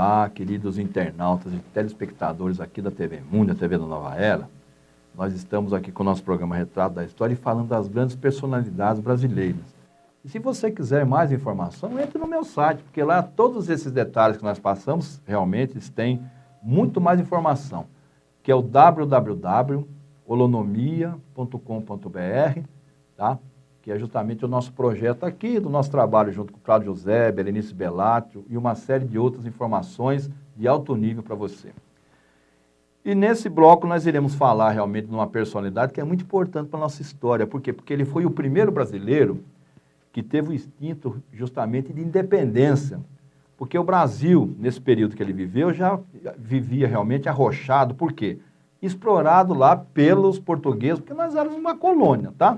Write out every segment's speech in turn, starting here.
Olá, queridos internautas e telespectadores aqui da TV Mundo, a TV da Nova Era. Nós estamos aqui com o nosso programa Retrato da História e falando das grandes personalidades brasileiras. E se você quiser mais informação, entre no meu site, porque lá todos esses detalhes que nós passamos, realmente, eles têm muito mais informação, que é o www.holonomia.com.br, tá? Que é justamente o nosso projeto aqui, do nosso trabalho junto com o Cláudio José, Berenice Bellatio e uma série de outras informações de alto nível para você. E nesse bloco nós iremos falar realmente de uma personalidade que é muito importante para a nossa história. Por quê? Porque ele foi o primeiro brasileiro que teve o instinto justamente de independência. Porque o Brasil, nesse período que ele viveu, já vivia realmente arrochado. Por quê? Explorado lá pelos portugueses, porque nós éramos uma colônia, tá?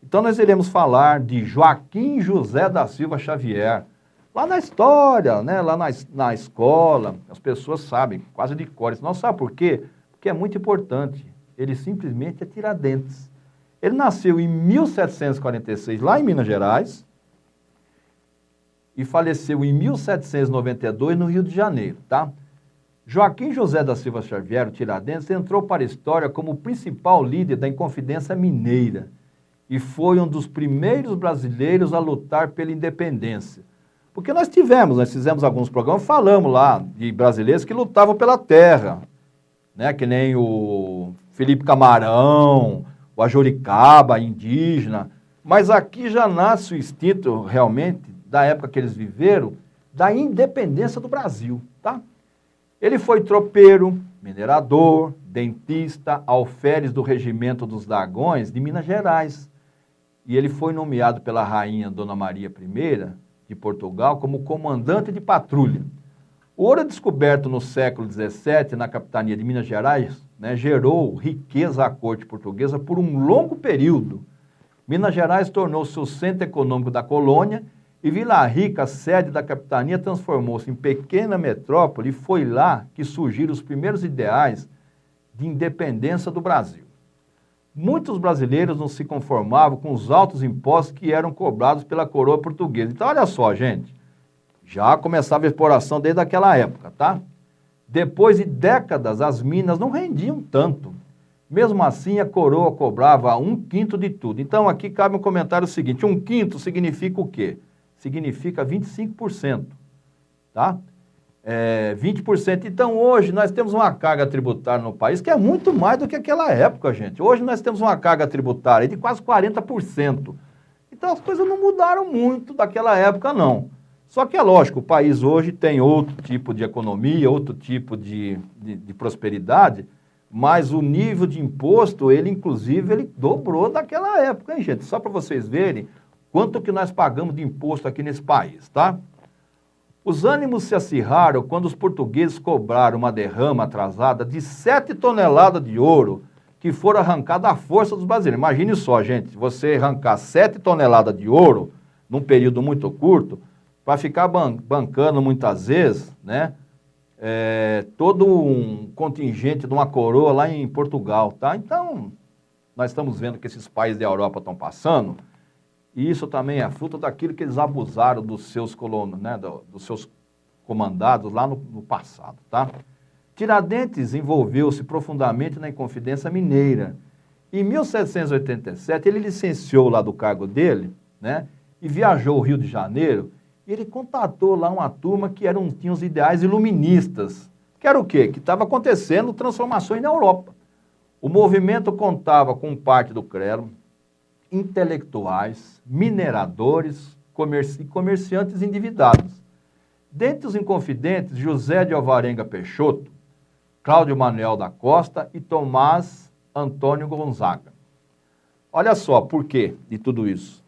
Então nós iremos falar de Joaquim José da Silva Xavier. Lá na história, né? Lá na escola, as pessoas sabem, quase de cor. Não sabe por quê? Porque é muito importante. Ele simplesmente é Tiradentes. Ele nasceu em 1746, lá em Minas Gerais, e faleceu em 1792, no Rio de Janeiro, tá? Joaquim José da Silva Xavier, o Tiradentes, entrou para a história como o principal líder da Inconfidência Mineira e foi um dos primeiros brasileiros a lutar pela independência. Porque nós fizemos alguns programas, falamos lá de brasileiros que lutavam pela terra, né? Que nem o Felipe Camarão, o Ajoricaba, indígena, mas aqui já nasce o instinto, realmente, da época que eles viveram, da independência do Brasil, tá? Ele foi tropeiro, minerador, dentista, alferes do Regimento dos Dragões de Minas Gerais. E ele foi nomeado pela rainha Dona Maria I de Portugal como comandante de patrulha. O ouro descoberto no século XVII na capitania de Minas Gerais, né, gerou riqueza à corte portuguesa por um longo período. Minas Gerais tornou-se o centro econômico da colônia e Vila Rica, sede da capitania, transformou-se em pequena metrópole e foi lá que surgiram os primeiros ideais de independência do Brasil. Muitos brasileiros não se conformavam com os altos impostos que eram cobrados pela coroa portuguesa. Então, olha só, gente, já começava a exploração desde aquela época, tá? Depois de décadas, as minas não rendiam tanto. Mesmo assim, a coroa cobrava 1/5 de tudo. Então, aqui cabe um comentário seguinte, 1/5 significa o quê? Significa 25%, tá? 20%. Então, hoje, nós temos uma carga tributária no país que é muito mais do que aquela época, gente. Hoje, nós temos uma carga tributária de quase 40%. Então, as coisas não mudaram muito daquela época, não. Só que é lógico, o país hoje tem outro tipo de economia, outro tipo de prosperidade, mas o nível de imposto, inclusive, ele dobrou daquela época, hein, gente? Só para vocês verem quanto que nós pagamos de imposto aqui nesse país, tá? Os ânimos se acirraram quando os portugueses cobraram uma derrama atrasada de 7 toneladas de ouro que foram arrancadas à força dos brasileiros. Imagine só, gente, você arrancar 7 toneladas de ouro num período muito curto, para ficar bancando muitas vezes, né, todo um contingente de uma coroa lá em Portugal, tá? Então, nós estamos vendo que esses países da Europa estão passando. E isso também é fruto daquilo que eles abusaram dos seus colonos, né, dos seus comandados lá no passado, tá? Tiradentes envolveu-se profundamente na Inconfidência Mineira. Em 1787, ele licenciou lá do cargo dele, né, e viajou ao Rio de Janeiro, e ele contatou lá uma turma que tinha os ideais iluministas. Que era o quê? Que estava acontecendo transformações na Europa. O movimento contava com parte do clero, intelectuais, mineradores e comerciantes endividados. Dentre os inconfidentes, José de Alvarenga Peixoto, Cláudio Manuel da Costa e Tomás Antônio Gonzaga. Olha só por quê de tudo isso.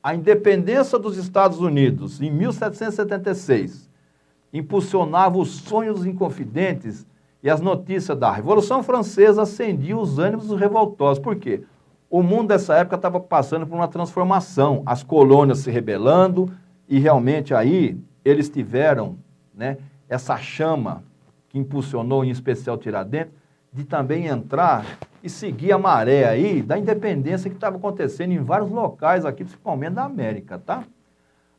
A independência dos Estados Unidos, em 1776, impulsionava os sonhos dos inconfidentes e as notícias da Revolução Francesa acendiam os ânimos dos revoltosos. Por quê? O mundo dessa época estava passando por uma transformação, as colônias se rebelando e realmente aí eles tiveram, né, essa chama que impulsionou em especial Tiradentes de também entrar e seguir a maré aí da independência que estava acontecendo em vários locais aqui, principalmente da América, tá?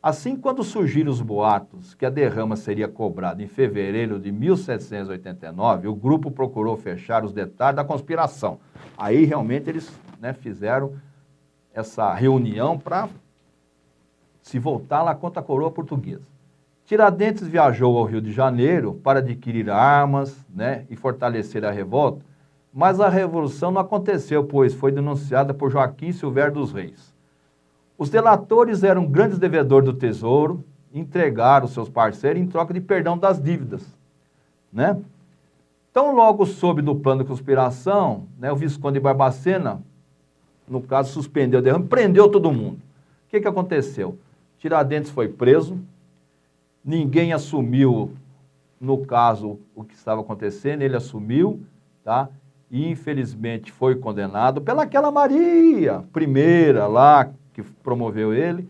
Assim, quando surgiram os boatos que a derrama seria cobrada em fevereiro de 1789, o grupo procurou fechar os detalhes da conspiração. Aí, realmente, eles, né, fizeram essa reunião para se voltar lá contra a coroa portuguesa. Tiradentes viajou ao Rio de Janeiro para adquirir armas, né, e fortalecer a revolta, mas a revolução não aconteceu, pois foi denunciada por Joaquim Silvério dos Reis. Os delatores eram grandes devedores do tesouro, entregaram seus parceiros em troca de perdão das dívidas, né? Então, logo soube do plano de conspiração, né, o Visconde de Barbacena, no caso, suspendeu o derrame, prendeu todo mundo. O que aconteceu? Tiradentes foi preso, ninguém assumiu, no caso, o que estava acontecendo, ele assumiu, tá? E, infelizmente, foi condenado pelaquela Maria I lá, que promoveu ele,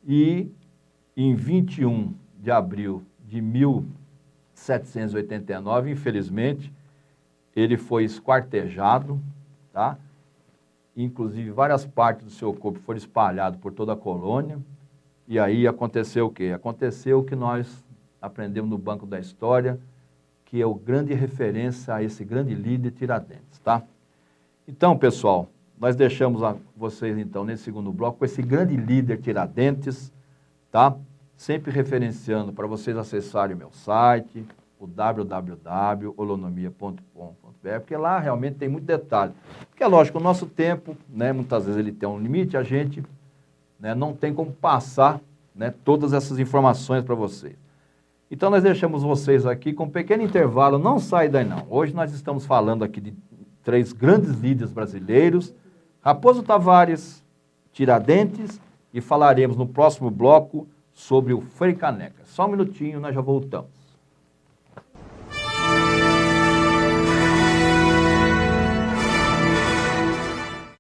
e em 21 de abril de 1789, infelizmente, ele foi esquartejado, tá? Inclusive, várias partes do seu corpo foram espalhadas por toda a colônia, e aí aconteceu o quê? Aconteceu o que nós aprendemos no banco da história, que é o grande referência a esse grande líder Tiradentes, tá? Então, pessoal, nós deixamos vocês, então, nesse segundo bloco, com esse grande líder Tiradentes, tá? Sempre referenciando para vocês acessarem o meu site, o www.holonomia.com.br, porque lá realmente tem muito detalhe. Porque é lógico, o nosso tempo, né, muitas vezes ele tem um limite, a gente, né, não tem como passar, né, todas essas informações para vocês. Então, nós deixamos vocês aqui com um pequeno intervalo, não sai daí não. Hoje nós estamos falando aqui de 3 grandes líderes brasileiros, Raposo Tavares, Tiradentes, e falaremos no próximo bloco sobre o Frei Caneca. Só um minutinho, nós já voltamos.